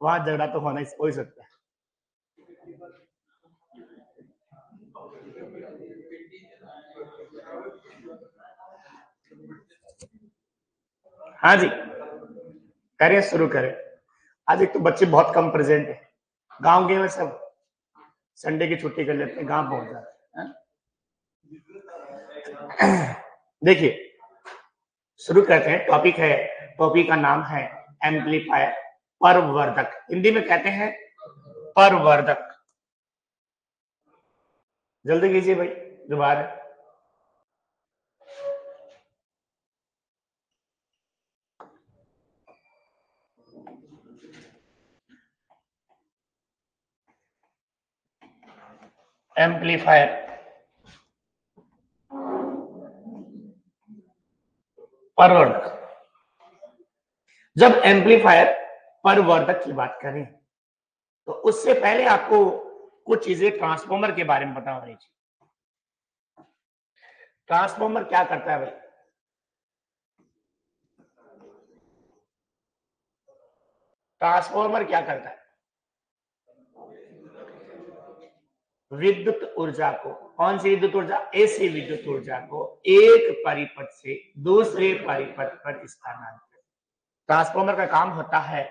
वहां झगड़ा तो होना हो ही सकता है। हाँ जी, करें, शुरू करें। आज एक तो बच्चे बहुत कम प्रेजेंट है, गांव गए हुए सब, संडे की छुट्टी कर लेते हैं, गांव पहुंच जाते हैं। देखिए, शुरू करते हैं। टॉपिक है, टॉपिक का नाम है एम्पलीफायर, परवर्धक। हिंदी में कहते हैं परवर्धक। जल्दी कीजिए भाई, दोबारा। एम्पलीफायर, परवर्धक। जब एम्पलीफायर परवर्धक की बात करें तो उससे पहले आपको कुछ चीजें ट्रांसफॉर्मर के बारे में पता होनी चाहिए। ट्रांसफॉर्मर क्या करता है भाई? ट्रांसफॉर्मर क्या करता है? विद्युत ऊर्जा को, कौन सी विद्युत ऊर्जा? एसी विद्युत ऊर्जा को एक परिपथ से दूसरे परिपथ पर स्थानांतरित। ट्रांसफॉर्मर का काम होता है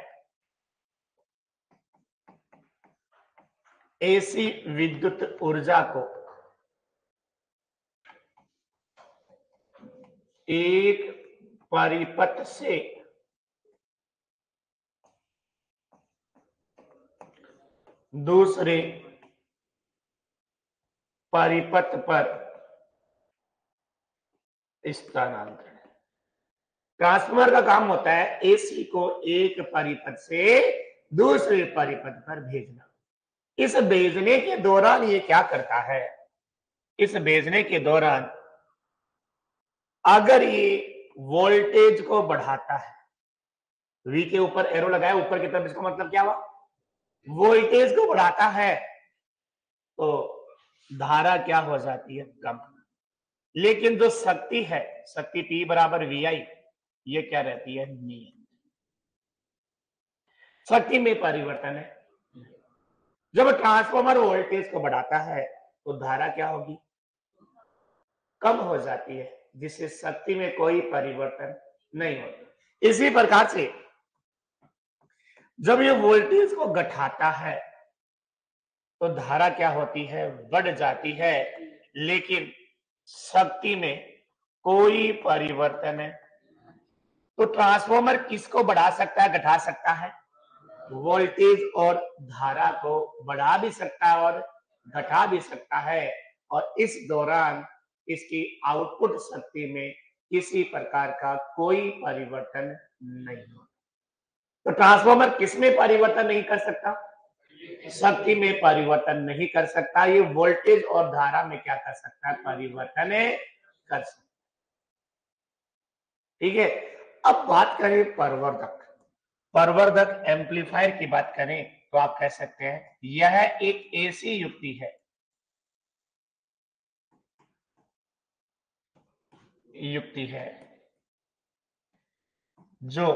एसी विद्युत ऊर्जा को एक परिपथ से दूसरे परिपथ पर स्थानांतरण। ट्रांसफार्मर का काम होता है एसी को एक परिपथ से दूसरे परिपथ पर भेजना। इस भेजने के दौरान ये क्या करता है? इस भेजने के दौरान अगर ये वोल्टेज को बढ़ाता है, वी के ऊपर एरो लगाया ऊपर की तरफ, इसका मतलब क्या हुआ? वोल्टेज को बढ़ाता है तो धारा क्या हो जाती है? कम। लेकिन जो शक्ति है, शक्ति P बराबर VI, ये क्या रहती है? नियत। शक्ति में परिवर्तन है। जब ट्रांसफॉर्मर वोल्टेज को बढ़ाता है तो धारा क्या होगी? कम हो जाती है, जिससे शक्ति में कोई परिवर्तन नहीं होता। इसी प्रकार से जब ये वोल्टेज को घटाता है तो धारा क्या होती है? बढ़ जाती है, लेकिन शक्ति में कोई परिवर्तन है। तो ट्रांसफॉर्मर किसको बढ़ा सकता है, घटा सकता है? वोल्टेज और धारा को बढ़ा भी सकता है और घटा भी सकता है, और इस दौरान इसकी आउटपुट शक्ति में किसी प्रकार का कोई परिवर्तन नहीं होता। तो ट्रांसफॉर्मर किसमें परिवर्तन नहीं कर सकता? शक्ति में परिवर्तन नहीं कर सकता। ये वोल्टेज और धारा में क्या कर सकता है? परिवर्तन कर सकता। ठीक है, अब बात करें परवर्धक। परवर्धक एम्पलीफायर की बात करें तो आप कह सकते हैं यह एक ऐसी युक्ति है, जो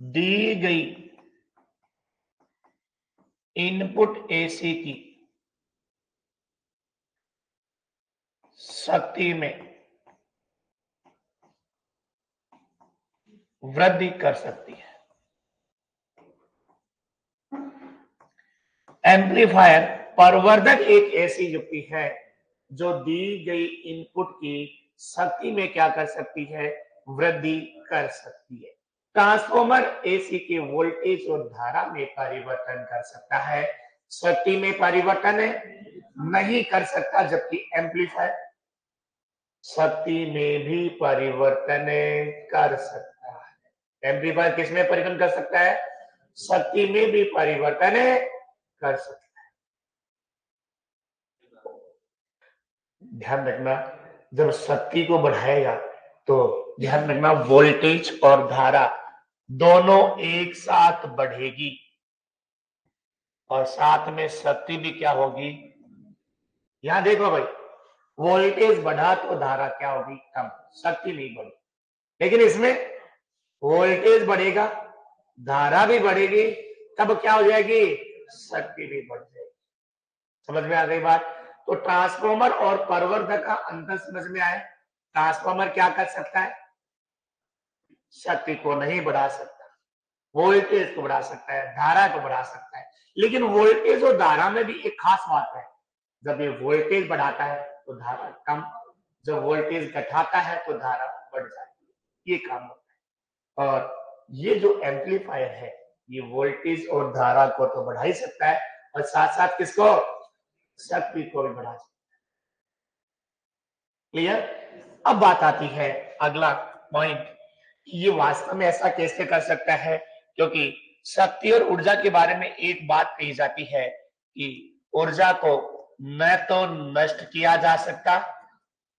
दी गई इनपुट एसी की शक्ति में वृद्धि कर सकती है। एम्पलीफायर परवर्धक एक ऐसी युक्ति है जो दी गई इनपुट की शक्ति में क्या कर सकती है? वृद्धि कर सकती है। ट्रांसफॉर्मर एसी के वोल्टेज और धारा में परिवर्तन कर सकता है, शक्ति में परिवर्तन नहीं कर सकता, जबकि एम्पलीफायर शक्ति में भी परिवर्तन कर सकता है। एम्पलीफायर किसमें परिवर्तन कर सकता है? शक्ति में भी परिवर्तन कर सकता है। ध्यान रखना, जब शक्ति को बढ़ाएगा तो ध्यान रखना वोल्टेज और धारा दोनों एक साथ बढ़ेगी, और साथ में शक्ति भी क्या होगी? यहां देखो भाई, वोल्टेज बढ़ा तो धारा क्या होगी? कम, शक्ति नहीं बढ़ी। लेकिन इसमें वोल्टेज बढ़ेगा, धारा भी बढ़ेगी, तब क्या हो जाएगी, शक्ति भी बढ़ जाएगी। समझ में आ गई बात? तो ट्रांसफॉर्मर और परिवर्तक का अंतर समझ में आया। ट्रांसफॉर्मर क्या कर सकता है, शक्ति को नहीं बढ़ा सकता, वोल्टेज को बढ़ा सकता है, धारा को बढ़ा सकता है। लेकिन वोल्टेज और धारा में भी एक खास बात है, जब ये वोल्टेज बढ़ाता है तो धारा कम, जब वोल्टेज घटाता है तो धारा बढ़ जाती है, ये काम होता है। और ये जो एम्पलीफायर है ये वोल्टेज और धारा को तो बढ़ा ही सकता है और साथ साथ किसको, शक्ति को भी बढ़ा सकता है। क्लियर? अब बात आती है अगला पॉइंट, ये वास्तव में ऐसा कैसे कर सकता है, क्योंकि शक्ति और ऊर्जा के बारे में एक बात कही जाती है कि ऊर्जा को न तो नष्ट किया जा सकता,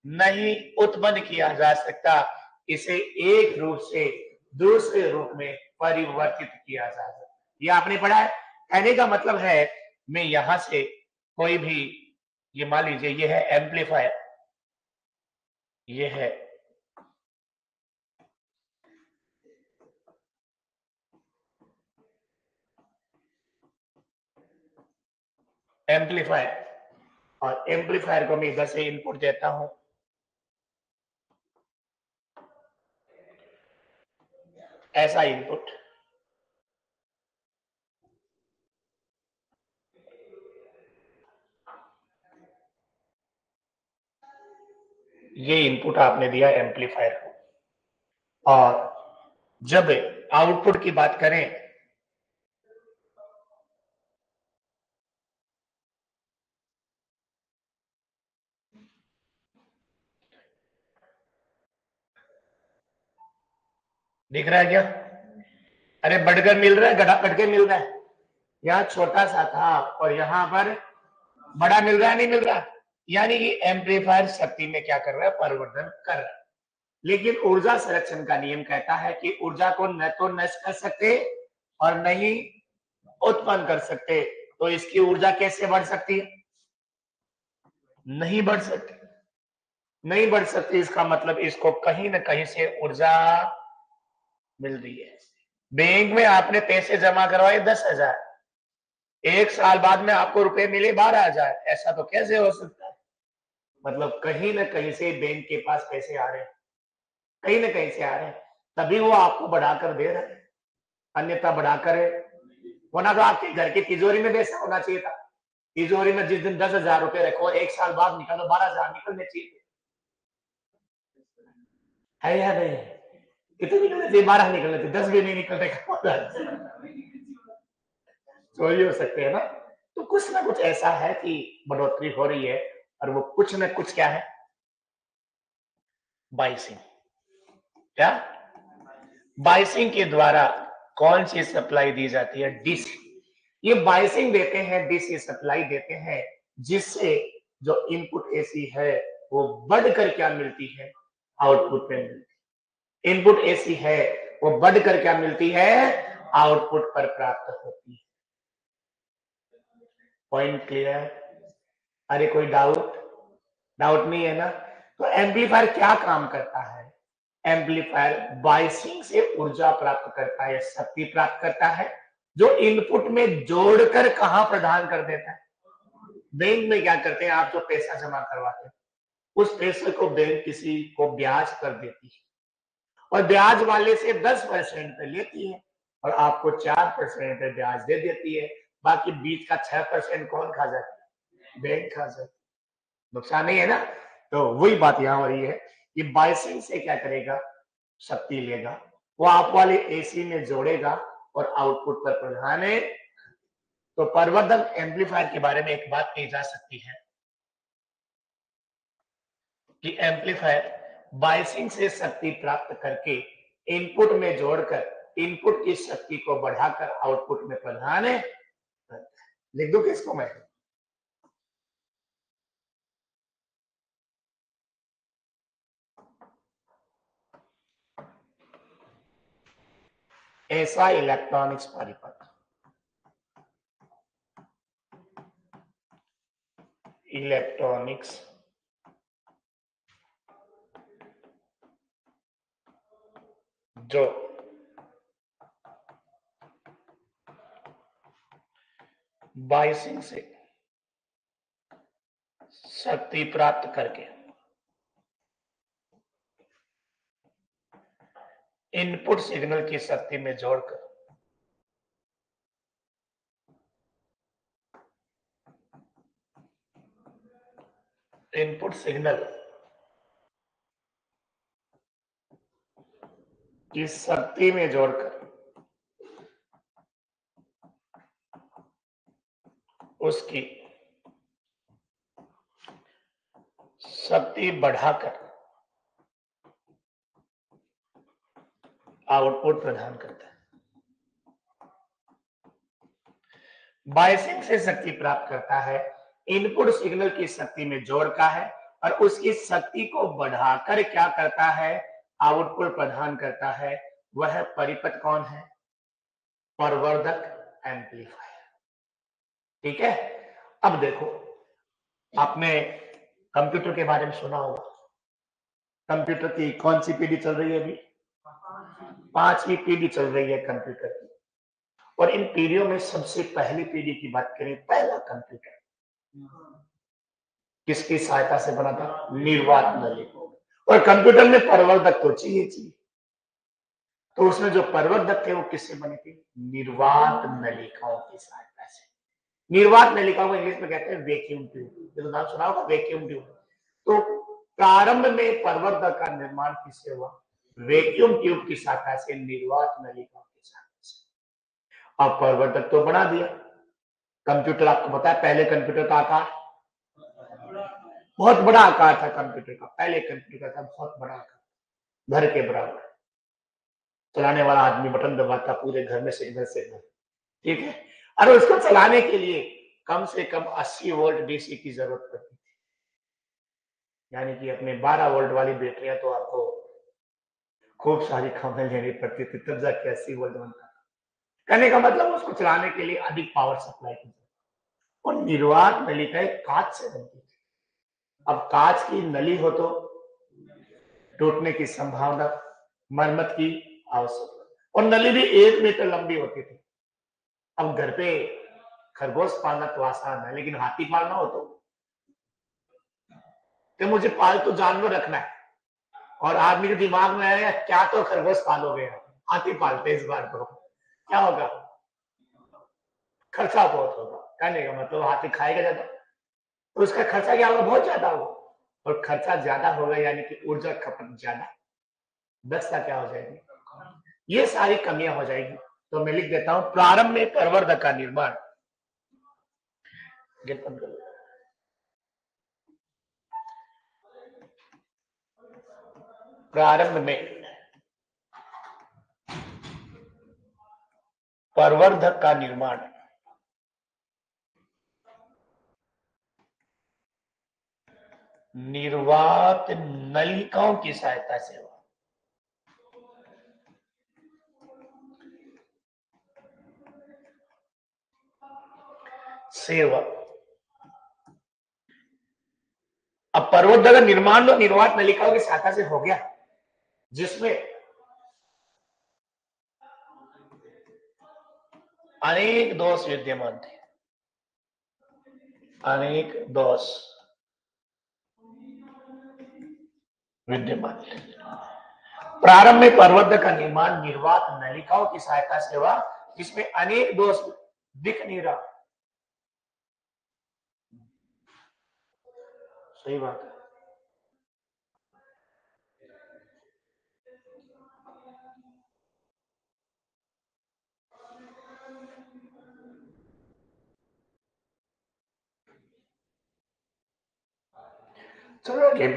न ही उत्पन्न किया जा सकता, इसे एक रूप से दूसरे रूप में परिवर्तित किया जा सकता। ये आपने पढ़ा है। कहने का मतलब है मैं यहां से कोई भी, ये मान लीजिए ये है एम्पलीफायर, ये है एम्पलीफायर, और एम्पलीफायर को मैं इधर से इनपुट देता हूं, ऐसा इनपुट, ये इनपुट आपने दिया एम्पलीफायर को। और जब आउटपुट की बात करें, दिख रहा है क्या? अरे बढ़कर मिल रहा है, घटा कटके मिल रहा है, यहाँ छोटा सा था और यहाँ पर बड़ा मिल रहा है, नहीं मिल रहा? यानी कि एम्पलीफायर शक्ति में क्या कर रहा है, परिवर्तन कर रहा है। लेकिन ऊर्जा संरक्षण का नियम कहता है कि ऊर्जा को न तो नष्ट कर सकते और न ही उत्पन्न कर सकते, तो इसकी ऊर्जा कैसे बढ़ सकती है, नहीं बढ़ सकती, नहीं बढ़ सकती। इसका मतलब इसको कहीं ना कहीं से ऊर्जा मिल रही है। बैंक में आपने पैसे जमा करवाए 10,000, एक साल बाद में आपको रुपए मिले 12,000, ऐसा तो कैसे हो सकता है? मतलब कहीं ना कहीं से बैंक के पास पैसे आ रहे हैं, कहीं ना कहीं से आ रहे हैं, तभी वो आपको बढ़ाकर दे रहे हैं, अन्यथा बढ़ाकर वरना तो आपके घर की तिजोरी में पैसा होना चाहिए था। तिजोरी में जिस दिन 10,000 रुपए रखो, एक साल बाद निकालो 12,000 निकलने चाहिए, है या नहीं? कितने निकलने चाहिए? 12 निकलने चाहिए, 10 भी नहीं निकलने का चोरी हो सकते हैं ना। तो कुछ ना कुछ ऐसा है कि बढ़ोतरी हो रही है, और वो कुछ ना कुछ क्या है, बाइसिंग। क्या? बाइसिंग के द्वारा कौन सी सप्लाई दी जाती है, डीसी। ये बाइसिंग देते हैं, डीसी सप्लाई देते हैं, जिससे जो इनपुट एसी है वो बढ़कर क्या मिलती है, आउटपुट में मिलती है। इनपुट एसी है वो बढ़कर क्या मिलती है, आउटपुट पर प्राप्त होती है। Point clear? अरे कोई डाउट? डाउट नहीं है ना? तो एम्पलीफायर क्या काम करता है, एम्पलीफायर बाइसिंग से ऊर्जा प्राप्त करता है, शक्ति प्राप्त करता है, जो इनपुट में जोड़कर कहां प्रदान कर देता है, बैंक में क्या करते हैं, आप जो पैसा जमा करवाते हैं उस पैसे को बैंक किसी को ब्याज कर देती है, और ब्याज वाले से 10% पे लेती है और आपको 4% पे ब्याज दे देती है। बाकी बीच का 6% कौन खा जाता है, बैंक खा जाता है। नुकसान नहीं है ना? तो वही बात यहां हो रही है, ये बाइसिंग से क्या करेगा, शक्ति लेगा, वो आप वाले एसी में जोड़ेगा और आउटपुट पर प्रदान है। तो प्रवर्धक एम्पलीफायर के बारे में एक बात कही जा सकती है कि एम्पलीफायर बाइसिंग से शक्ति प्राप्त करके इनपुट में जोड़कर इनपुट की शक्ति को बढ़ाकर आउटपुट में प्रदान है। लिख दो किसको मैं, ऐसा इलेक्ट्रॉनिक्स परिपथ, इलेक्ट्रॉनिक्स जो बाई सिंह से शक्ति प्राप्त करके इनपुट सिग्नल की शक्ति में जोड़कर इनपुट सिग्नल की शक्ति में जोड़कर उसकी शक्ति बढ़ाकर आउटपुट प्रदान करता है। बायसिंग से शक्ति प्राप्त करता है, इनपुट सिग्नल की शक्ति में जोड़ता है और उसकी शक्ति को बढ़ाकर क्या करता है, आउटपुट प्रदान करता है। वह परिपथ कौन है? प्रवर्धक एम्पलीफायर। ठीक है। अब देखो, आपने कंप्यूटर के बारे में सुना होगा। कंप्यूटर की कौन सी पीढ़ी चल रही है अभी? 5वीं पीढ़ी चल रही है कंप्यूटर की। और इन पीढ़ियों में सबसे पहली पीढ़ी की बात करें, पहला कंप्यूटर किसकी सहायता से बना था? निर्वात नली। और कंप्यूटर में प्रवर्धक तो चाहिए। तो उसमें जो प्रवर्धक थे वो किससे बने थे? निर्वात नलिकाओं की सहायता से। निर्वात नलिकाओं को इंग्लिश में कहते हैं वैक्यूम ट्यूब। तो नाम सुना होगा, वैक्यूम ट्यूब। तो प्रारंभ में प्रवर्धक का निर्माण किससे हुआ? वैक्यूम ट्यूब की सहायता से, निर्वात नलिकाओं की सहायता से। अब प्रवर्धक तो बना दिया। कंप्यूटर आपको पता है पहले कंप्यूटर का आकार बहुत बड़ा आकार था। कंप्यूटर का पहले कंप्यूटर का था बहुत बड़ा आकार, घर के बराबर। चलाने वाला आदमी बटन दबाता, पूरे घर में सिग्नल। ठीक है। और उसको चलाने के लिए कम से कम 80 वोल्ट डीसी की जरूरत पड़ती थी। यानी कि अपने 12 वोल्ट वाली बैटरियां तो आपको खूब सारी खंभे लेनी पड़ती थी, तब जाके 80 वोल्ट बनता। कहने का मतलब उसको चलाने के लिए अधिक पावर सप्लाई की जरूरत। और निर्वात नलिकाएं कांच से बनती थी। अब कांच की नली हो तो टूटने की संभावना, मरम्मत की आवश्यकता। और नली भी 1 मीटर लंबी होती थी। अब घर पे खरगोश पालना तो आसान है, लेकिन हाथी पालना हो तो मुझे पालतू जानवर रखना है। और आदमी के दिमाग में आया क्या, तो खरगोश पालोगे, हाथी पालते इस बार तो क्या होगा? खर्चा बहुत होगा। कहने का मतलब हाथी खाएगा ज्यादा, तो उसका खर्चा क्या होगा? बहुत ज्यादा होगा। और खर्चा ज्यादा होगा यानी कि ऊर्जा खपत ज्यादा, दक्षता क्या हो जाएगी? ये सारी कमियां हो जाएगी। तो मैं लिख देता हूं, प्रारंभ में प्रवर्धक का निर्माण। प्रारंभ में प्रवर्धक का निर्माण निर्वात नलिकाओं की सहायता से हुआ। सेवा। अब प्रवर्धक का निर्माण तो निर्वात नलिकाओं की सहायता से हो गया, जिसमें अनेक दोष विद्यमान थे। अनेक दोष विद्यमान थे। प्रारंभ में प्रवर्धक का निर्माण निर्वात नलिकाओं की सहायता से हुआ, जिसमें अनेक दोष दिख नहीं रहा। सही बात है। चलो आगे।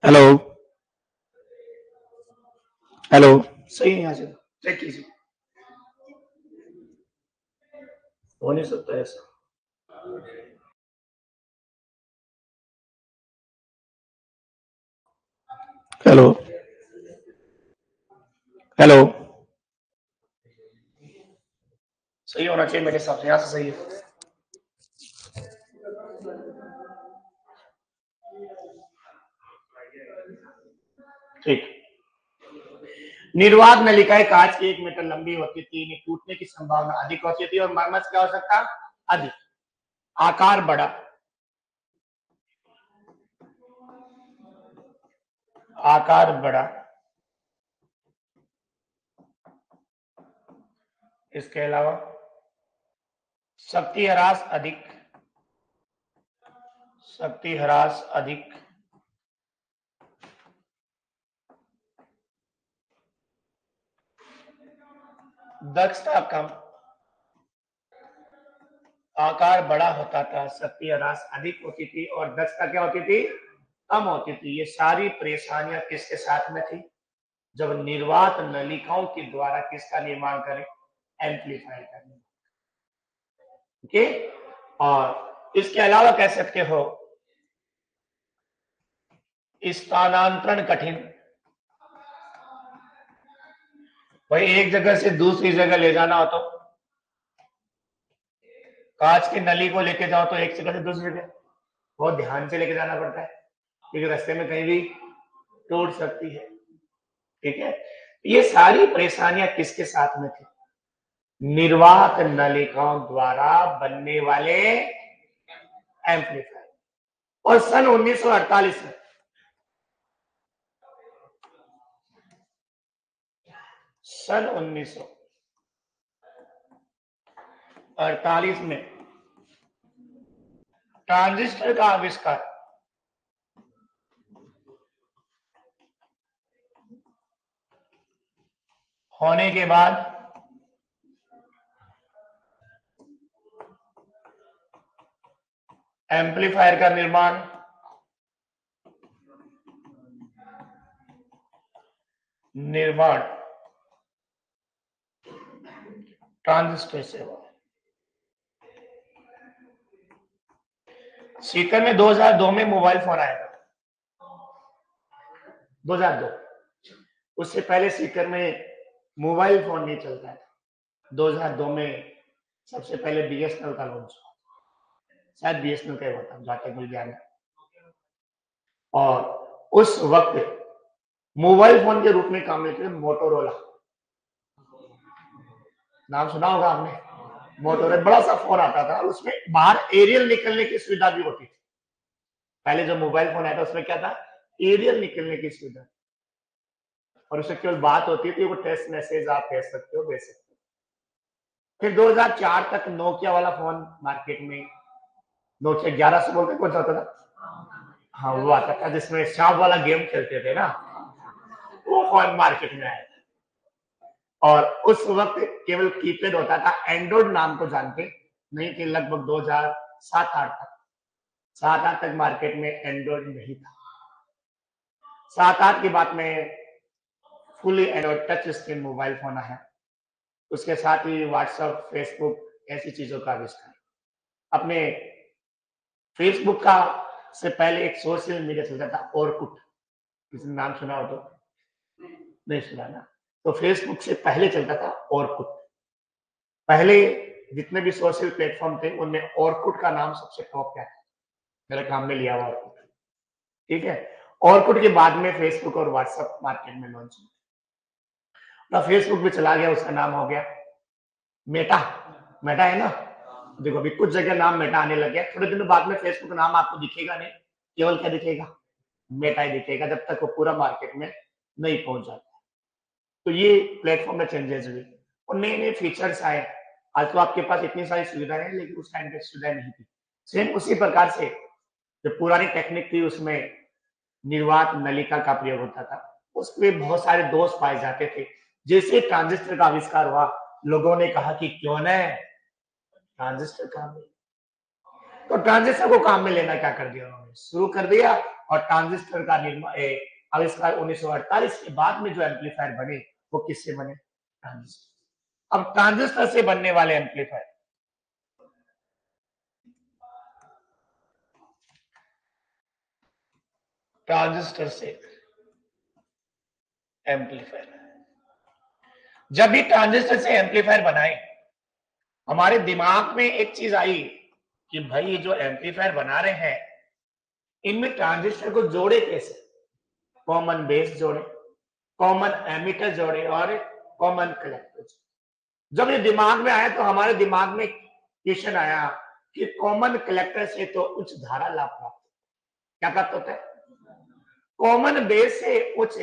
हेलो हेलो सही है, यहाँ से चेक कीजिए, हो नहीं सकता ऐसा। हेलो हेलो सही होना चाहिए मेरे हिसाब से, यहाँ से सही है। ठीक। निर्वात नलिकाएं कांच की 1 मीटर लंबी होती थी, इन्हें टूटने की संभावना अधिक होती थी और मरम्मत क्या हो सकता अधिक। आकार बड़ा, आकार बड़ा, इसके अलावा शक्ति ह्रास अधिक, शक्ति ह्रास अधिक, दक्षता कम। आकार बड़ा होता था, शक्ति ह्रास अधिक होती थी और दक्षता क्या होती थी कम होती थी। ये सारी परेशानियां किसके साथ में थी, जब निर्वात नलिकाओं के द्वारा किसका निर्माण करें, एम्पलीफायर का निर्माण। ओके, और इसके अलावा कह सकते हो स्थानांतरण कठिन, भाई एक जगह से दूसरी जगह ले जाना हो तो कांच की नली को लेके जाओ तो एक जगह से दूसरी जगह बहुत ध्यान से लेके जाना पड़ता है, क्योंकि रास्ते में कहीं भी टूट सकती है। ठीक है, ये सारी परेशानियां किसके साथ में थी, निर्वात नलिकाओं द्वारा बनने वाले एम्पलीफायर। और सन 1948 में, सन 1948 में ट्रांजिस्टर का आविष्कार होने के बाद एम्पलीफायर का निर्माण ट्रांजिस्टर से हुआ। सीकर में 2002 में मोबाइल फोन आया था, 2002। उससे पहले सीकर में मोबाइल फोन नहीं चलता था। 2002 में सबसे पहले बीएसएनएल का लॉन्च हुआ, शायद बीएसएनएल का ही हुआ था जहां तक मुझे ध्यान है। और उस वक्त मोबाइल फोन के रूप में काम लेते थे मोटोरोला, नाम सुना होगा आपने। मोटोरोला बड़ा सा फोन आता था, उसमें बाहर एरियल निकलने की सुविधा भी होती थी। पहले जो मोबाइल फोन आया था उसमें क्या था, एरियल निकलने की सुविधा, और उससे केवल बात होती थी, वो टेक्स्ट मैसेज आप भेज सकते हो, भेज सकते हो। फिर 2004 तक नोकिया वाला फोन मार्केट में, नोकिया 1100 बोलते कौन सा होता था, हाँ वो आता था जिसमें सांप वाला गेम खेलते थे ना, वो फोन मार्केट में आया। और उस वक्त केवल कीपैड होता था, एंड्रॉइड नाम को जानते नहीं थे। लगभग 2007-8 तक, 7-8 तक मार्केट में एंड्रॉइड नहीं था। 7-8 की बात में fully Android touch screen mobile phone है। उसके साथ ही व्हाट्सएप, फेसबुक ऐसी चीजों का आविष्कार। अपने फेसबुक का से पहले एक सोशल मीडिया चलता था ऑरकुट, किसी ने नाम सुना हो तो, नहीं सुना ना, तो फेसबुक से पहले चलता था ऑरकुट। पहले जितने भी सोशल प्लेटफॉर्म थे उनमें ऑरकुट का नाम सबसे टॉप पे था, मेरे काम में लिया हुआ ऑरकुट। ठीक है, ऑरकुट के बाद में फेसबुक और व्हाट्सएप मार्केट में लॉन्च हुआ। फेसबुक भी चला गया, उसका नाम हो गया मेटा। मेटा है ना, देखो अभी कुछ जगह नाम मेटा आने लग गया, थोड़े दिनों बाद में फेसबुक नाम आपको दिखेगा नहीं, केवल क्या दिखेगा, मेटा ही दिखेगा, जब तक वो पूरा मार्केट में नहीं पहुंच जाता। तो ये प्लेटफॉर्म में चेंजेस हुए और नए नए फीचर्स आए। आज तो आपके पास इतनी सारी सुविधाएं हैं, लेकिन उस टाइम पे सुविधाएं नहीं थी। सेम उसी प्रकार से जो पुरानी टेक्निक थी उसमें निर्वात नलिका का प्रयोग होता था, उसमें बहुत सारे दोष पाए जाते थे। जैसे ट्रांजिस्टर का आविष्कार हुआ, लोगों ने कहा कि क्यों न ट्रांजिस्टर काम, तो ट्रांजिस्टर को काम में लेना क्या कर दिया उन्होंने, शुरू कर दिया। और ट्रांजिस्टर का आविष्कार 1948 के बाद में जो एम्पलीफायर बने वो किससे बने, ट्रांजिस्टर। अब ट्रांजिस्टर से बनने वाले एम्पलीफायर, ट्रांजिस्टर से एम्पलीफायर, जब भी ट्रांजिस्टर से एम्पलीफायर बनाए हमारे दिमाग में एक चीज आई कि भाई ये जो एम्पलीफायर बना रहे हैं इनमें ट्रांजिस्टर को जोड़े कैसे, कॉमन बेस जोड़े, कॉमन एमिटर जोड़े और कॉमन कलेक्टर। जब ये दिमाग में आया तो हमारे दिमाग में क्वेश्चन आया कि कॉमन कलेक्टर से तो उच्च धारा लाभ प्राप्त, क्या प्राप्त होता है, कॉमन बेस से उच्च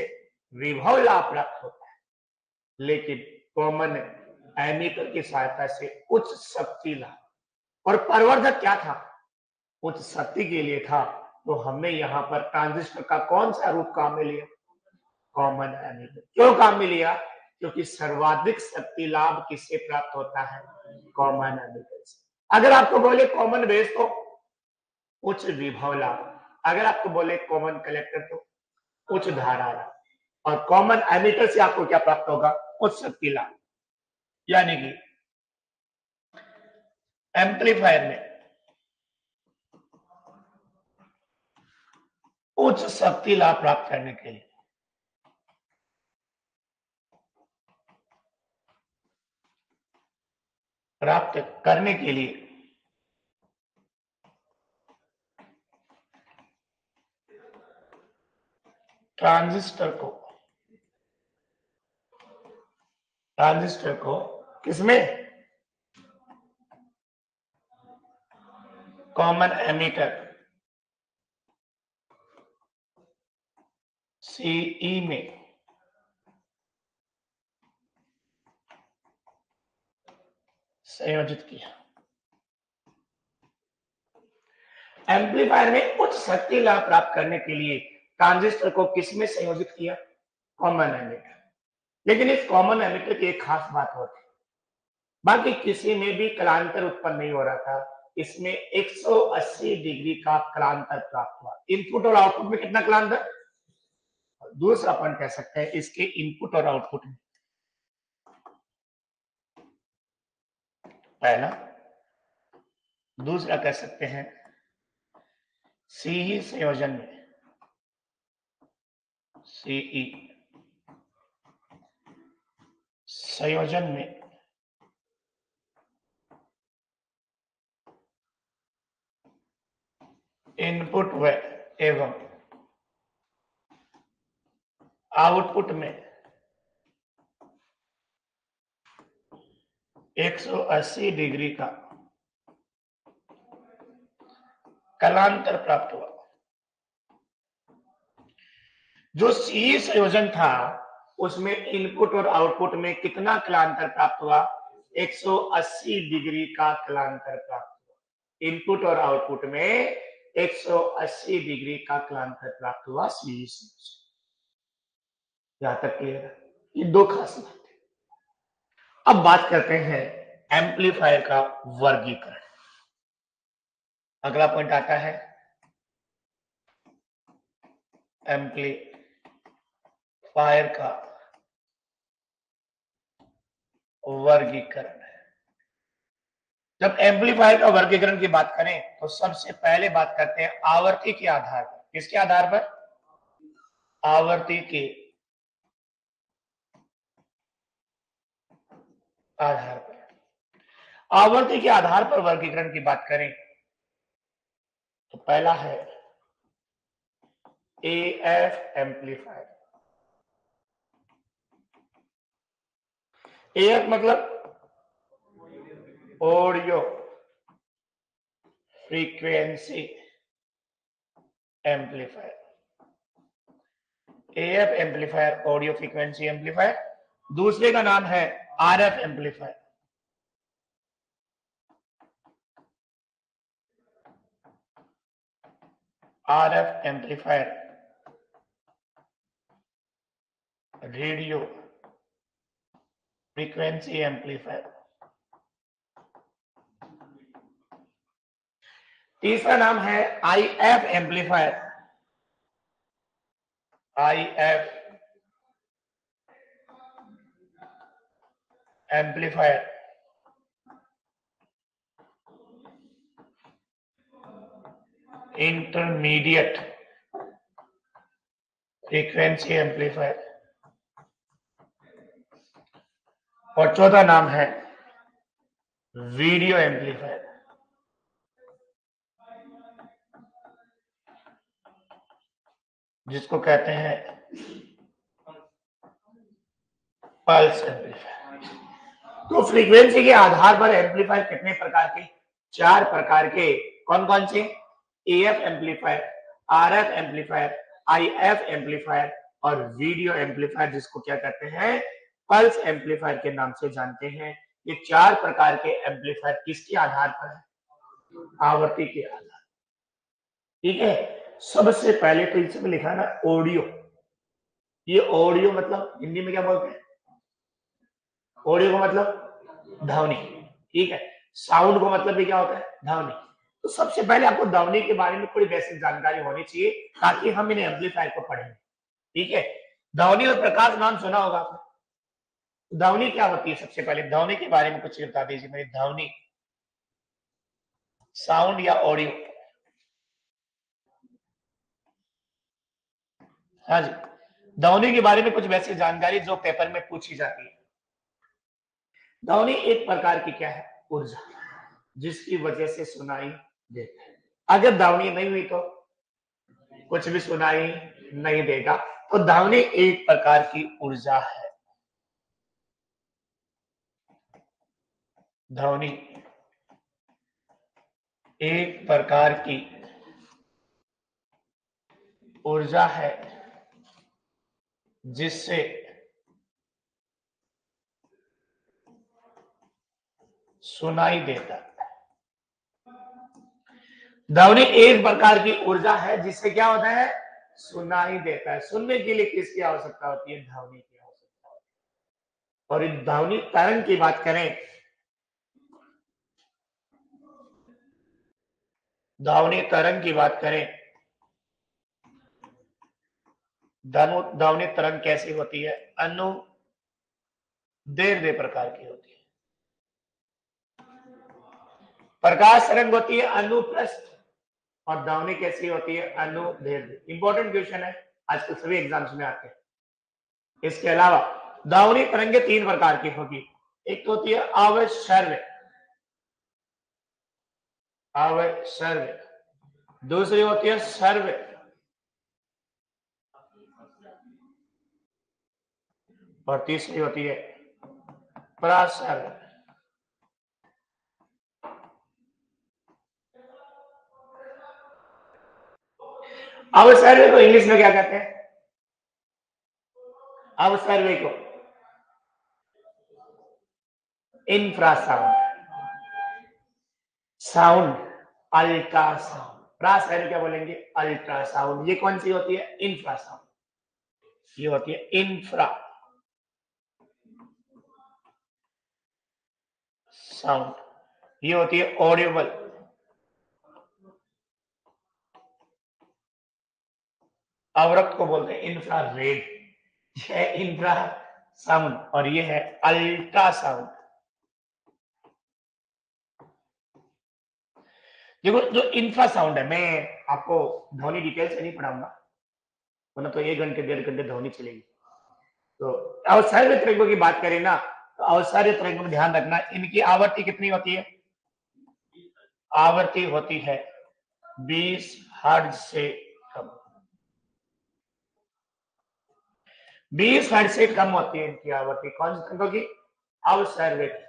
विभव लाभ प्राप्त होता है, लेकिन कॉमन एमिटर की सहायता से उच्च शक्ति लाभ। और प्रवर्धक क्या था, उच्च शक्ति के लिए था। तो हमने यहाँ पर ट्रांजिस्टर का कौन सा रूप काम में लिया, कॉमन एमिटर। क्यों काम में लिया, क्योंकि सर्वाधिक शक्ति लाभ किससे प्राप्त होता है, कॉमन एमिटर से। अगर आपको बोले कॉमन बेस तो उच्च विभव लाभ, अगर आपको बोले कॉमन कलेक्टर तो उच्च धारा लाभ, और कॉमन एमिटर से आपको क्या प्राप्त होगा, उच्च शक्ति लाभ। यानी कि एम्पलीफायर में उच्च शक्ति लाभ प्राप्त करने के लिए ट्रांजिस्टर को किसमें, कॉमन एमिटर सीई में संयोजित किया। एम्पलीफायर में उच्च शक्ति लाभ प्राप्त करने के लिए ट्रांजिस्टर को किसमें संयोजित किया, कॉमन एमिटर। लेकिन इस कॉमन एमिटर की एक खास बात होती, बाकी किसी में भी कलांतर उत्पन्न नहीं हो रहा था, इसमें 180 डिग्री का कलांतर प्राप्त हुआ। इनपुट और आउटपुट में कितना कलांतर, दूसरा अपन कह सकते हैं इसके इनपुट और आउटपुट में, पहला, दूसरा कह सकते हैं सीई संयोजन में, सीई संयोजन में इनपुट व एवं आउटपुट में 180 डिग्री का कलांतर प्राप्त हुआ। जो सीई संयोजन था उसमें इनपुट और आउटपुट में कितना कलांतर प्राप्त हुआ, 180 डिग्री का कलांतर प्राप्त हुआ। इनपुट और आउटपुट में 180 डिग्री का कलांतर प्राप्त हुआ सीई संयोजन। यहां तक क्लियर है, ये दो खास बात है। अब बात करते हैं एम्पलीफायर का वर्गीकरण। अगला पॉइंट आता है एम्पलीफायर का वर्गीकरण। जब एम्पलीफायर का वर्गीकरण की बात करें तो सबसे पहले बात करते हैं आवृत्ति के आधार पर। किसके आधार पर, आवृत्ति के आधार पर। आवृत्ति के आधार पर वर्गीकरण की बात करें तो पहला है एएफ एम्पलीफायर। एएफ मतलब audio frequency amplifier. AF amplifier audio frequency amplifier. दूसरे का नाम है RF amplifier. RF amplifier radio frequency amplifier. तीसरा नाम है IF amplifier. IF amplifier intermediate frequency amplifier. और चौथा नाम है वीडियो एम्पलीफायर। जिसको कहते हैं पल्स एम्पलीफायर। तो फ्रीक्वेंसी के आधार पर एम्पलीफायर कितने प्रकार के? 4 प्रकार के। कौन कौन से? AF amplifier, RF amplifier, IF amplifier और वीडियो एम्पलीफायर, जिसको क्या कहते हैं? पल्स एम्पलीफायर के नाम से जानते हैं। ये 4 प्रकार के एम्पलीफायर किसके आधार पर है? आवृत्ति के आधार। ठीक है। सबसे पहले तो इसमें लिखा ना ऑडियो। ये ऑडियो मतलब हिंदी में क्या बोलते हैं? ऑडियो का मतलब ध्वनि। ठीक है। साउंड का मतलब भी क्या होता है? ध्वनि। तो सबसे पहले आपको ध्वनि के बारे में थोड़ी बेसिक जानकारी होनी चाहिए ताकि हम इन एम्पलीफायर को पढ़ेंगे। ठीक है। ध्वनि और प्रकाश नाम सुना होगा आपने। ध्वनि क्या होती है? सबसे पहले ध्वनि के बारे में कुछ बता दीजिए मेरी। ध्वनि साउंड या ऑडियो? हाँ जी। ध्वनि के बारे में कुछ वैसी जानकारी जो पेपर में पूछी जाती है। ध्वनि एक प्रकार की क्या है? ऊर्जा, जिसकी वजह से सुनाई देता है। अगर ध्वनि नहीं हुई तो कुछ भी सुनाई नहीं देगा। तो ध्वनि एक प्रकार की ऊर्जा है। ध्वनि एक प्रकार की ऊर्जा है जिससे सुनाई देता है। ध्वनि एक प्रकार की ऊर्जा है जिससे क्या होता है? सुनाई देता है। सुनने के लिए किसकी आवश्यकता होती है? ध्वनि की आवश्यकता होती है। और इन ध्वनि तरंग की बात करें, ध्वनि तरंग की बात करें, ध्वनि तरंग कैसी होती है? अनुदैर्ध्य प्रकार की होती है। प्रकाश तरंग होती है अनुप्रस्थ और ध्वनि कैसी होती है? अनुदैर्ध्य। इंपॉर्टेंट क्वेश्चन है, आजकल सभी एग्जाम्स में आते हैं। इसके अलावा ध्वनि तरंगे 3 प्रकार की होगी। एक तो होती है अवश्रव्य, अवश्रव्य। दूसरी होती है श्रव्य, और तीसरी होती है प्रश्रव्य। अवश्रव्य को इंग्लिश में क्या कहते हैं? अवश्रव्य को इंफ्रासाउंड, साउंड अल्ट्रासाउंड। प्रश्रव्य क्या बोलेंगे? अल्ट्रासाउंड। ये कौन सी होती है? इंफ्रासाउंड। ये होती है इंफ्रा साउंड। ये होती है ऑडिबल। अवरक्त को बोलते हैं इंफ्रारेड। ये इंफ्रा साउंड और ये है अल्ट्रासाउंड। देखो जो इंफ्रासाउंड है, मैं आपको ध्वनि डिटेल से नहीं पढ़ाऊंगा, वरना तो 1 घंटे 1.5 घंटे ध्वनि चलेगी। तो अवसार्य तरंगों की बात करें ना, तो अवसार्य तरंगों में ध्यान रखना इनकी आवृत्ति कितनी होती है? आवृत्ति होती है 20 हर्ट्ज से कम। 20 हर्ट्ज से कम होती है इनकी आवृत्ति। कौन सी तरंगों की? अवसार्य की।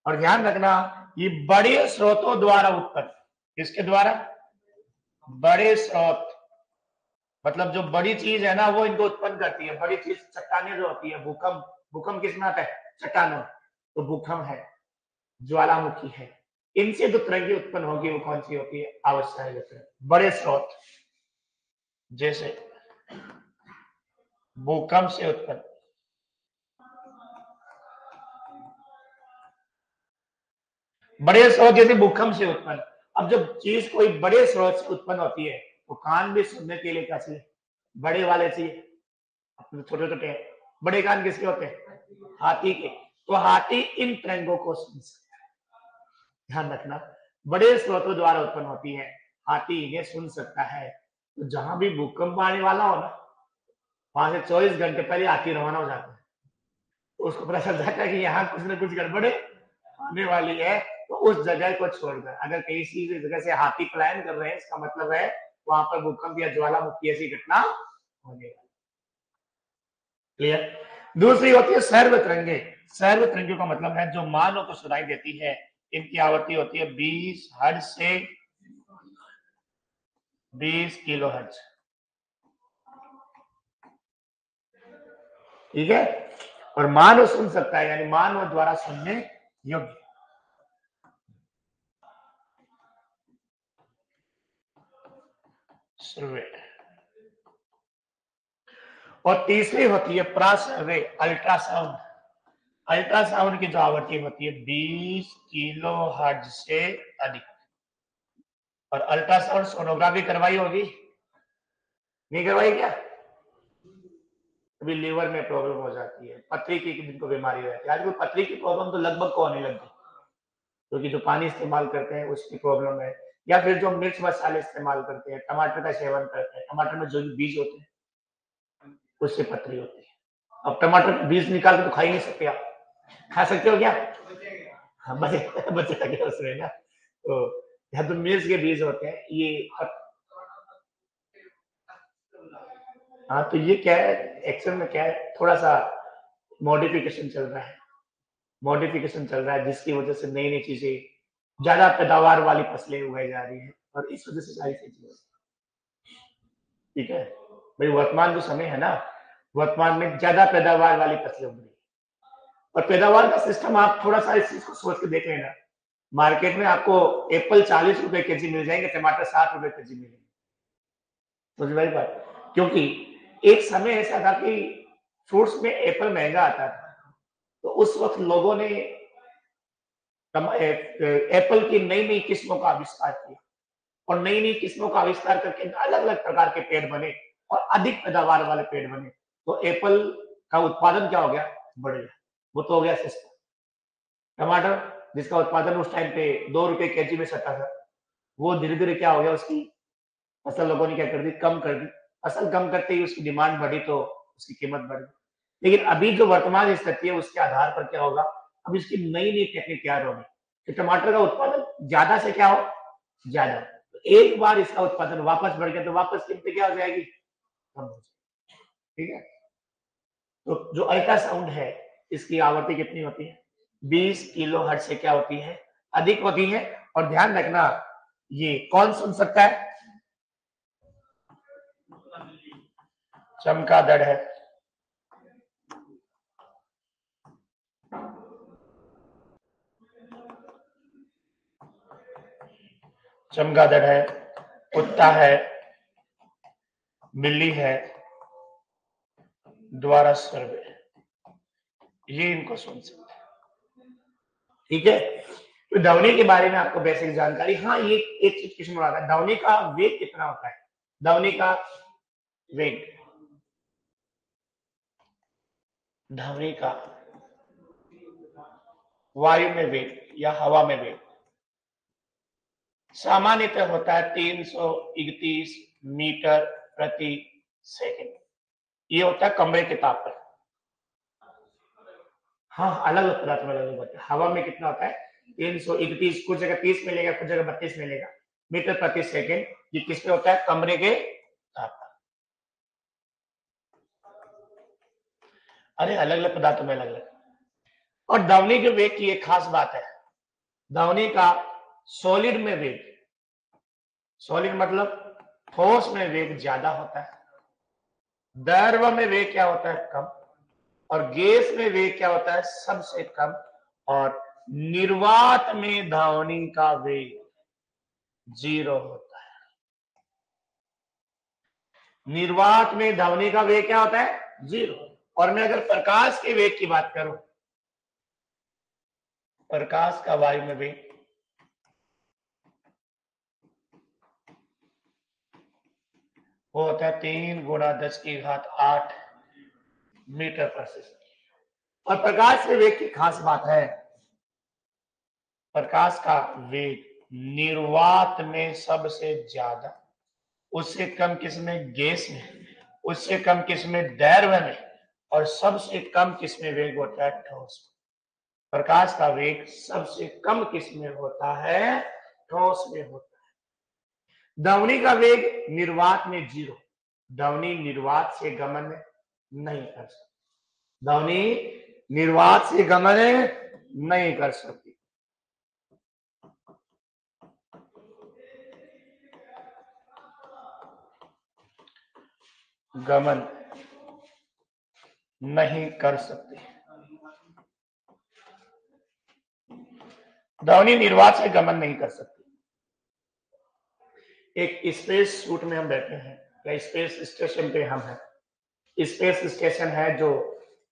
और ध्यान रखना ये बड़े स्रोतों द्वारा उत्पन्न। किसके द्वारा? बड़े स्रोत, मतलब जो बड़ी चीज है ना वो इनको उत्पन्न करती है। बड़ी चीज चट्टानें जो होती है, भूकंप। भूकंप किसमें आता है? चट्टानों। तो भूकंप है, ज्वालामुखी है, इनसे जो तरंगे उत्पन्न होगी वो कौन सी होती है? अवसार्य तरंग। बड़े स्रोत जैसे भूकंप से उत्पन्न, बड़े स्रोत जैसे भूकंप से उत्पन्न, अब जब चीज कोई बड़े स्रोत से उत्पन्न होती है तो कान भी सुनने के लिए क्या चाहिए, बड़े वाले चाहिए, अपने छोटे छोटे बड़े कान किसके होते हैं, हाथी के। तो हाथी इन तरंगों को सुन सकता है, ध्यान रखना, बड़े स्रोतों द्वारा उत्पन्न होती है, हाथी इन्हें सुन सकता है। तो जहां भी भूकंप आने वाला हो ना, वहां से 24 घंटे पहले हाथी रवाना हो जाता है, तो उसको पता चल जाता है कि यहाँ कुछ न कुछ गड़बड़ आने वाली है, तो उस जगह को छोड़कर अगर किसी जगह से हाथी पलायन कर रहे हैं, इसका मतलब है वहां पर भूकंप या ज्वालामुखी ऐसी घटना होने वाली। क्लियर। दूसरी होती है सर्व तरंगे। सर्व तरंगों का मतलब है जो मानव को सुनाई देती है, इनकी आवृत्ति होती है 20 हर्ट्ज से 20 किलो हर्ट्ज। ठीक है, और मानव सुन सकता है, यानी मानव द्वारा सुनने योग्य। सर्वे। और तीसरी होती है प्रासर्वे, अल्ट्रासाउंड। अल्ट्रासाउंड की जो आवृत्ति होती है 20 किलो हर्ट्ज से अधिक। और अल्ट्रासाउंड सोनोग्राफी करवाई होगी, नहीं करवाई क्या? अभी लीवर में प्रॉब्लम हो जाती है, पथरी की जिनको बीमारी रहती है, आजकल पथरी की प्रॉब्लम तो लगभग को होने लग गई, क्योंकि जो पानी इस्तेमाल करते हैं उसकी प्रॉब्लम है, या फिर जो मिर्च मसाले इस्तेमाल करते हैं, टमाटर का सेवन करते हैं, टमाटर में जो बीज होते हैं उससे पथरी होती है। अब टमाटर का बीज निकाल के तो खा ही नहीं सकते आप, खा सकते हो क्या? हाँ, बचेगा क्या उसमें ना। तो यहाँ तो मिर्च के बीज होते हैं ये। हाँ, तो ये क्या है, एक्चुअल में क्या है, थोड़ा सा मॉडिफिकेशन चल रहा है, मॉडिफिकेशन चल रहा है, जिसकी वजह से नई नई चीजें, ज्यादा पैदावार वाली फसलें उगाई जा रही है, और इस वजह से सारी चीजें। ठीक है भाई, वर्तमान जो समय है ना, वर्तमान में ज्यादा पैदावार वाली फसलें उग रही है। और पैदावार का सिस्टम आप थोड़ा सा इस चीज को सोच के देख लेना, मार्केट में आपको एप्पल 40 रुपए केजी मिल जाएंगे, टमाटर 60 रुपए केजी मिलेंगे। समझ भाई बात, क्योंकि एक समय ऐसा था कि फ्रूट्स में एप्पल महंगा आता था, तो उस वक्त लोगों ने एप्पल की नई नई किस्मों का आविष्कार किया, और नई नई किस्मों का आविष्कार करके अलग अलग प्रकार के पेड़ बने, और अधिक पैदावार वाले पेड़ बने, तो एप्पल का उत्पादन क्या हो गया, बढ़ गया, वो तो हो गया सस्ता। टमाटर जिसका उत्पादन उस टाइम पे 2 रुपए केजी में सटा था, वो धीरे धीरे क्या हो गया, उसकी फसल लोगों ने क्या कर दी, कम कर दी, फसल कम करते ही उसकी डिमांड बढ़ी तो उसकी कीमत बढ़ गई। लेकिन अभी जो वर्तमान स्थिति है उसके आधार पर क्या होगा, अब इसकी नई नई टेक्निक तैयार होगी कि टमाटर का उत्पादन ज्यादा से क्या हो, ज्यादा। तो एक बार इसका उत्पादन वापस बढ़ गया तो वापस कीमत क्या हो जाएगी, कम हो जाएगी। ठीक है, तो जो अल्ट्रासाउंड है इसकी आवृत्ति कितनी होती है, 20 किलो हर्ट्ज से क्या होती है, अधिक होती है। और ध्यान रखना, ये कौन सुन सकता है, चमगादड़ है, चमगादड़ है, कुत्ता है, बिल्ली है, द्वारा सर्वे, ये इनको सुन सकते हैं। ठीक है, तो ध्वनि के बारे में आपको बेसिक जानकारी, हाँ ये एक चीज क्वेश्चन आता है, ध्वनि का वेग कितना होता है, ध्वनि का वेग, ध्वनि का वायु में वेग या हवा में वेग सामान्यतः होता है 331 मीटर प्रति सेकंड। ये होता है कमरे के ताप पर। हाँ, अलग अलग पदार्थ में अलग होता है। हवा में कितना होता है, 331, कुछ जगह 30 मिलेगा, कुछ जगह 32 मिलेगा मीटर प्रति सेकंड। ये किस पे होता है, कमरे के ताप पर। अरे अलग अलग पदार्थों में अलग अलग। और ध्वनि के वेग की एक खास बात है, ध्वनि का सॉलिड में वेग, सॉलिड मतलब ठोस में वेग ज्यादा होता है, द्रव में वेग क्या होता है, कम, और गैस में वेग क्या होता है, सबसे कम, और निर्वात में ध्वनि का वेग 0 होता है। निर्वात में ध्वनि का वेग क्या होता है, 0। और मैं अगर प्रकाश के वेग की बात करूं, प्रकाश का वायु में वेग वो होता है 3 गुणा 10⁸ मीटर पर सेकंड। और प्रकाश के वेग की खास बात है, प्रकाश का वेग निर्वात में सबसे ज्यादा, उससे कम किसमें? गैस में, उससे कम किसमें? द्रव्य में, और सबसे कम किसमें वेग होता है? ठोस में। प्रकाश का वेग सबसे कम किसमें होता है? ठोस में होता है। ध्वनि का वेग निर्वात में 0, ध्वनि निर्वात से गमन नहीं कर सकती, ध्वनि निर्वात से गमन नहीं कर सकती। गमन नहीं कर सकती, ध्वनि निर्वात से गमन नहीं कर सकती। एक स्पेस सूट में हम बैठे हैं या स्पेस स्टेशन पे हम हैं। स्पेस स्टेशन है जो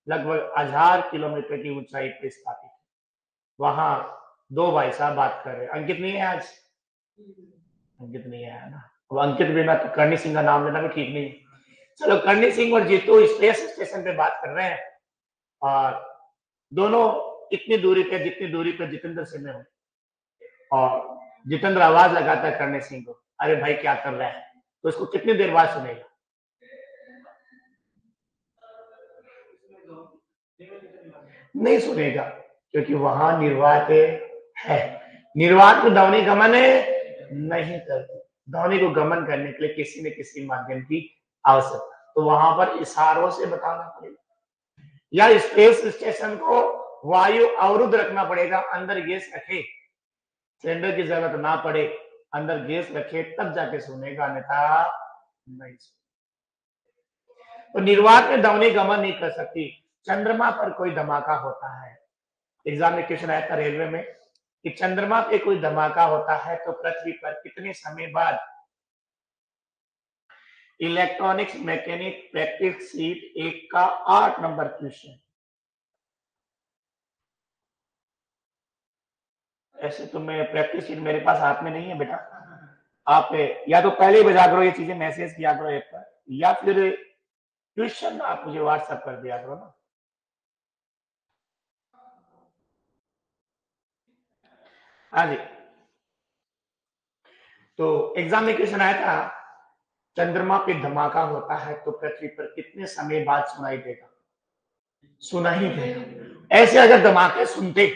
लगभग 1000 किलोमीटर की ऊंचाई पे स्थापित है। वहां 2 भाई साहब बात कर रहे हैं। अंकित नहीं है आज? अंकित नहीं है ना? अब अंकित बिना तो करनी सिंह का नाम लेना भी ठीक नहीं। चलो, करनी सिंह और जीतू स्पेस स्टेशन पे बात कर रहे हैं और दोनों इतनी दूरी पे, जितनी दूरी पे जितेंद्र से मैं हूं, और जितेंद्र आवाज लगाता है करनी सिंह को, अरे भाई क्या कर रहा है, तो इसको कितनी देर बाद सुनेगा? नहीं सुनेगा, क्योंकि वहां निर्वात है। निर्वात में ध्वनि गमन नहीं करती, ध्वनि को गमन करने के लिए किसी न किसी माध्यम की आवश्यकता, तो वहां पर इशारों से बताना पड़ेगा, या स्पेस स्टेशन को वायु अवरुद्ध रखना पड़ेगा, अंदर गैस रखे, सिलेंडर की जरूरत ना पड़े, अंदर गैस रखे तब जाके सुनेगा, अन्यथा नहीं सुनेगा। तो निर्वात में ध्वनि गमन नहीं कर सकती। चंद्रमा पर कोई धमाका होता है, एग्जाम में क्वेश्चन आया था रेलवे में कि चंद्रमा पे कोई धमाका होता है तो पृथ्वी पर कितने समय बाद? इलेक्ट्रॉनिक्स मैकेनिक प्रैक्टिस सीट 1 का 8 नंबर क्वेश्चन। ऐसे तो मैं प्रैक्टिस सीट मेरे पास हाथ में नहीं है बेटा, आप या तो पहले ही बजा करो, ये चीजें मैसेज किया करो ऐप पर, या फिर क्वेश्चन आप मुझे व्हाट्सएप कर दिया करो ना। हाँ जी, तो एग्जाम में क्वेश्चन आया था, चंद्रमा पे धमाका होता है तो पृथ्वी पर कितने समय बाद सुनाई देगा? सुना ही देगा। ऐसे अगर धमाके सुनते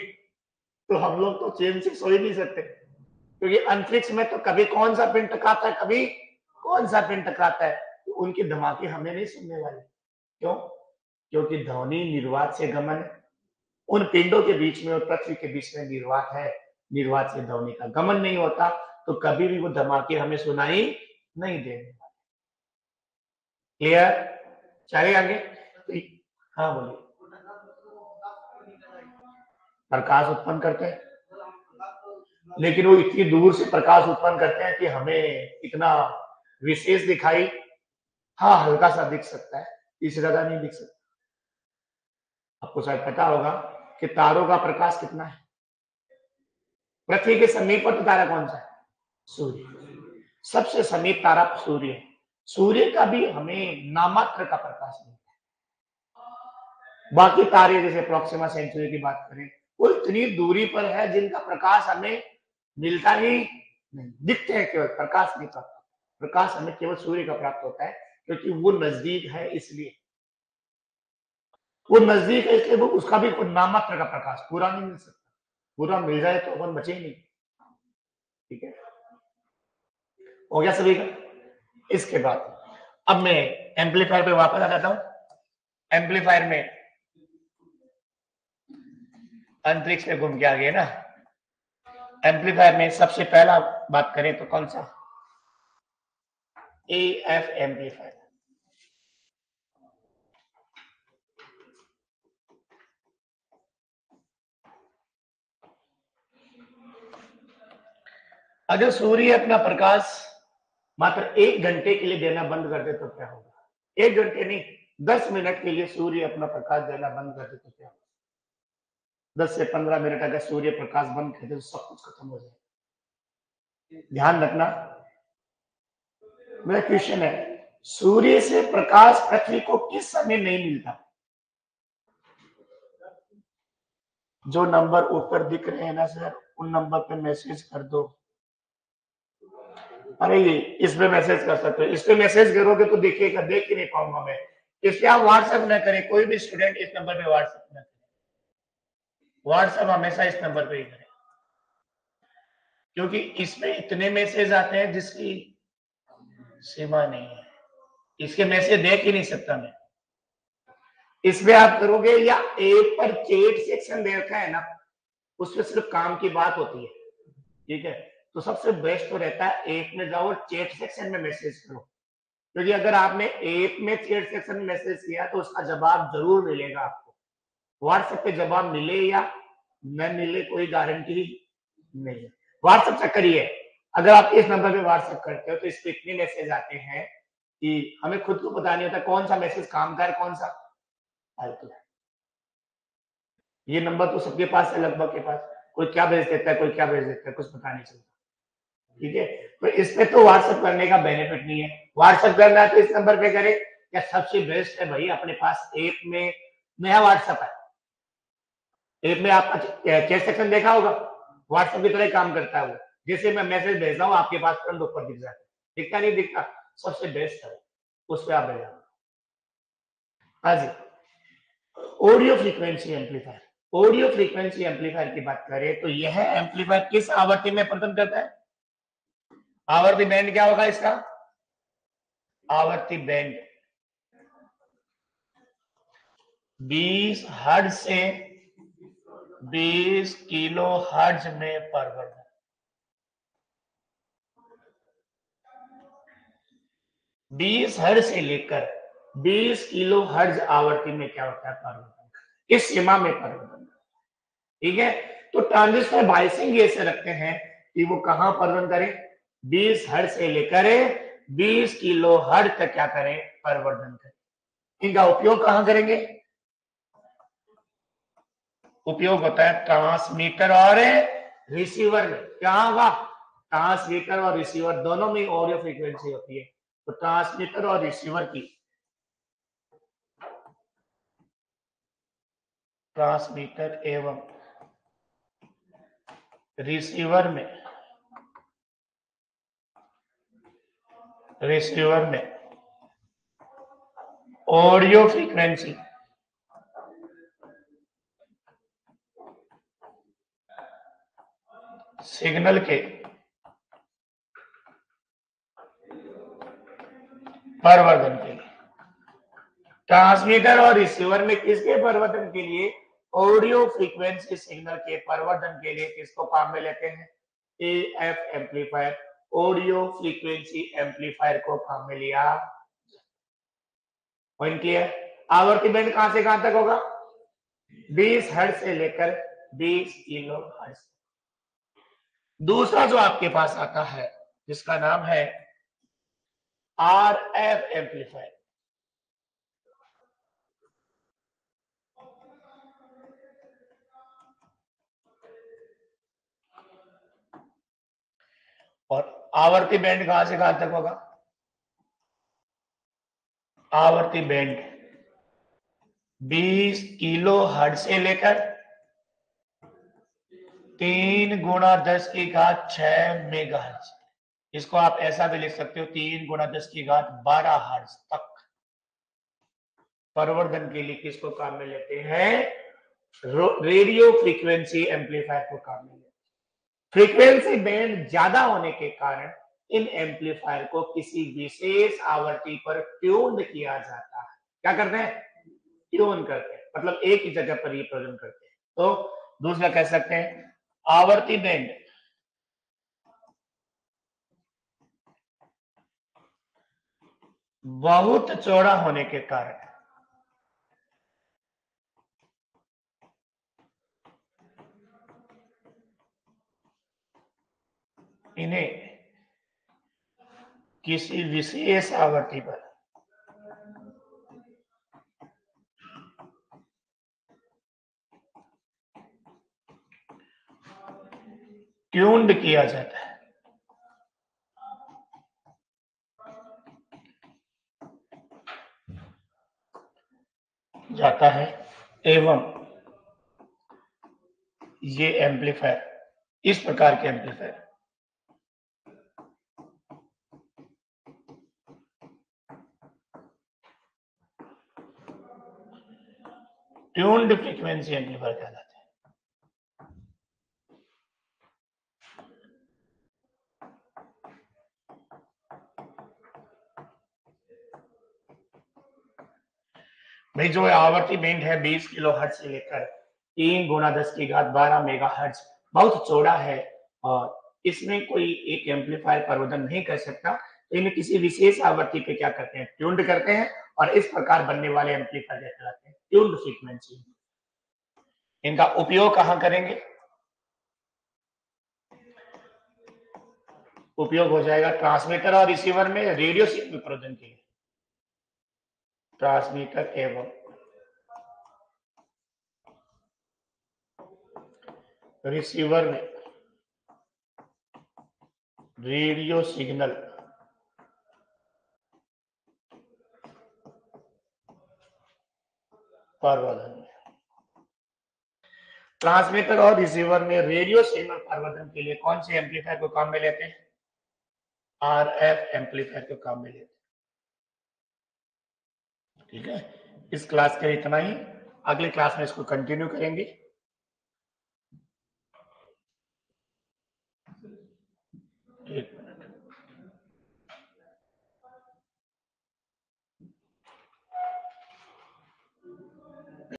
तो हम लोग तो चैन से सो ही नहीं सकते, क्योंकि अंतरिक्ष में तो कभी कौन सा पिंड टकराता है, कभी कौन सा पिंड टकराता है, तो उनके धमाके हमें नहीं सुनने वाले। क्यों? क्योंकि ध्वनि निर्वात से गमन, उन पिंडों के बीच में और पृथ्वी के बीच में निर्वात है, निर्वात से ध्वनि का गमन नहीं होता, तो कभी भी वो धमाके हमें सुनाई नहीं देने वाले। क्लियर? चलिए आगे। हाँ बोलिए। प्रकाश उत्पन्न करते हैं, लेकिन वो इतनी दूर से प्रकाश उत्पन्न करते हैं कि हमें इतना विशेष दिखाई, हाँ हल्का सा दिख सकता है, इससे ज्यादा नहीं दिख सकता। आपको शायद पता होगा कि तारों का प्रकाश कितना है। पृथ्वी के समीपस्थ तारा कौन सा है? सूर्य। सबसे समीप तारा सूर्य है। सूर्य का भी हमें नामात्र का प्रकाश मिलता है। बाकी तारे जैसे प्रोक्सिमा सेंचुरी की बात करें, वो इतनी दूरी पर है जिनका प्रकाश हमें मिलता ही नहीं, दिखते हैं केवल, प्रकाश नहीं प्राप्त। प्रकाश हमें केवल सूर्य का प्राप्त होता है, क्योंकि वो नजदीक है, इसलिए वो नजदीक है, इसलिए वो उसका भी नामात्र का प्रकाश, पूरा नहीं मिल सकता। पूरा मिल जाए तो अपन बचे ही नहीं। ठीक है, हो गया सभी का? इसके बाद अब मैं एम्पलीफायर पे वापस आ जाता हूं। एम्पलीफायर में अंतरिक्ष में घूम के आ गए ना। एम्पलीफायर में सबसे पहला बात करें तो कौन सा? AF amplifier. अगर सूर्य अपना प्रकाश मात्र 1 घंटे के लिए देना बंद कर दे तो क्या होगा? 1 घंटे नहीं, 10 मिनट के लिए सूर्य अपना प्रकाश देना बंद कर दे तो क्या होगा? 10 से 15 मिनट अगर सूर्य प्रकाश बंद कर दे तो सब कुछ खत्म हो जाए। ध्यान रखना, मेरा क्वेश्चन है, सूर्य से प्रकाश पृथ्वी को किस समय नहीं मिलता? जो नंबर ऊपर दिख रहे हैं ना सर, उन नंबर पे मैसेज कर दो। अरे ये इस पे मैसेज कर सकते हो, इस पे मैसेज करोगे तो देखिएगा, देख ही नहीं पाऊंगा मैं। इसलिए आप व्हाट्सएप न करें, कोई भी स्टूडेंट इस नंबर पे व्हाट्सएप न करें, व्हाट्सएप हमेशा इस नंबर पे ही करें, क्योंकि इसमें इतने मैसेज आते हैं जिसकी सीमा नहीं है, इसके मैसेज देख ही नहीं सकता मैं। इसमें आप करोगे या एक पर चैट सेक्शन दे रखा है ना, उसमें सिर्फ काम की बात होती है, ठीक है, तो सबसे बेस्ट तो रहता है ऐप में जाओ और चैट सेक्शन में मैसेज करो, क्योंकि अगर आपने ऐप में चैट सेक्शन में मैसेज किया तो उसका जवाब जरूर मिलेगा आपको। व्हाट्सएप पे जवाब मिले या न मिले कोई गारंटी नहीं है। व्हाट्सएप से करिए, अगर आप इस नंबर पे व्हाट्सएप करते हो तो इस पे इतने मैसेज आते हैं कि हमें खुद को पता नहीं होता कौन सा मैसेज काम का है, कौन सा फालतू है। ये नंबर तो सबके पास है लगभग के पास, कोई क्या भेज देता है, कोई क्या भेज देता है, कुछ पता नहीं चलता, ठीक है। तो इसमें तो व्हाट्सएप करने का बेनिफिट नहीं है, व्हाट्सएप करना है तो इस नंबर पे करें। या सबसे बेस्ट है भाई, अपने पास ऐप में नया व्हाट्सएप है, ऐप में आपका चैट सेक्शन देखा होगा, व्हाट्सएप की तरह काम करता है वो, जैसे मैं मैसेज भेज रहा हूँ आपके पास तुरंत ऊपर दिख जाता है, दिखता नहीं दिखता, सबसे बेस्ट है उस पर आप भेजा। हाँ जी, audio frequency amplifier, audio frequency amplifier की बात करें तो यह एम्पलीफायर किस आवृत्ति में प्रदान करता है? आवर्ती बैंड क्या होगा इसका? आवर्ती बैंड 20 हर्ट्ज से 20 किलो हर्ट्ज में परिवर्तन। 20 हर्ट्ज से लेकर 20 किलो हर्ट्ज आवर्ती में क्या होता है? परिवर्तन, इस सीमा में परिवर्तन, ठीक है। तो ट्रांजिस्टर बायसिंग ऐसे रखते हैं कि वो कहां परिवर्तन करें? 20 हर्ट्ज से लेकर 20 किलो हर्ट्ज तक क्या करें? परिवर्तन करें। इनका उपयोग कहां करेंगे? उपयोग होता है ट्रांसमीटर और रिसीवर में। क्या होगा? ट्रांसमीटर और रिसीवर दोनों में ऑडियो फ्रीक्वेंसी होती है, तो ट्रांसमीटर और रिसीवर की, ट्रांसमीटर एवं रिसीवर में, रिसीवर में ऑडियो फ्रीक्वेंसी सिग्नल के परिवर्तन के लिए, ट्रांसमीटर और रिसीवर में किसके परिवर्तन के लिए? ऑडियो फ्रीक्वेंसी सिग्नल के परिवर्तन के लिए किसको काम में लेते हैं? AF amplifier, audio frequency amplifier को काम में लिया। Point clear? आवर्ती बैंड कहां से कहां तक होगा? 20 हर्ट्ज से लेकर 20 किलो हर्ट्ज। दूसरा जो आपके पास आता है जिसका नाम है आरएफ एम्पलीफायर, और आवर्ती बैंड कहां से कहां तक होगा? आवर्ती बैंड 20 किलो हर्ट्ज से लेकर 3 गुणा 10 की घात 6 मेगाहर्ट्ज। इसको आप ऐसा भी लिख सकते हो 3 गुणा 10 की घात 12 हर्ट्ज तक परिवर्तन के लिए किसको काम में लेते हैं? रेडियो फ्रीक्वेंसी एम्पलीफायर को काम में लेते हैं। फ्रीक्वेंसी बैंड ज्यादा होने के कारण इन एम्पलीफायर को किसी विशेष आवृत्ति पर ट्यून किया जाता है। क्या करते हैं? ट्यून करते हैं, मतलब एक ही जगह पर ये प्रदान करते हैं। तो दूसरा कह सकते हैं आवर्ती बैंड बहुत चौड़ा होने के कारण इन्हें किसी विशेष आवृत्ति पर ट्यून्ड किया जाता है। जाता है एवं ये एम्पलीफायर, इस प्रकार के एम्पलीफायर ट्यून्ड फ्रीक्वेंसी एम्पलीफायर कहलाते हैं। भाई जो आवर्ती बैंड है 20 किलो हर्ट्ज से लेकर 3 गुणा 10 की घात 12 मेगा हर्ट्ज बहुत चौड़ा है और इसमें कोई एक एम्पलीफायर प्रवर्धन नहीं कर सकता। तो इन्हें किसी विशेष आवृत्ति पे क्या करते हैं, ट्यून्ड करते हैं और इस प्रकार बनने वाले एम्पलीफायर कहलाते हैं ट्यून्ड फ्रीक्वेंसी। इनका उपयोग कहां करेंगे? उपयोग हो जाएगा ट्रांसमीटर और रिसीवर में रेडियो सिग्नल प्रवर्धन के लिए। ट्रांसमीटर एवं रिसीवर में रेडियो सिग्नल प्रवर्धन। ट्रांसमीटर और रिसीवर में रेडियो सिग्नल प्रवर्धन के लिए कौन से एम्पलीफायर को काम में लेते हैं? आरएफ एम्पलीफायर को काम में लेते हैं। ठीक है, इस क्लास के इतना ही, अगले क्लास में इसको कंटिन्यू करेंगे।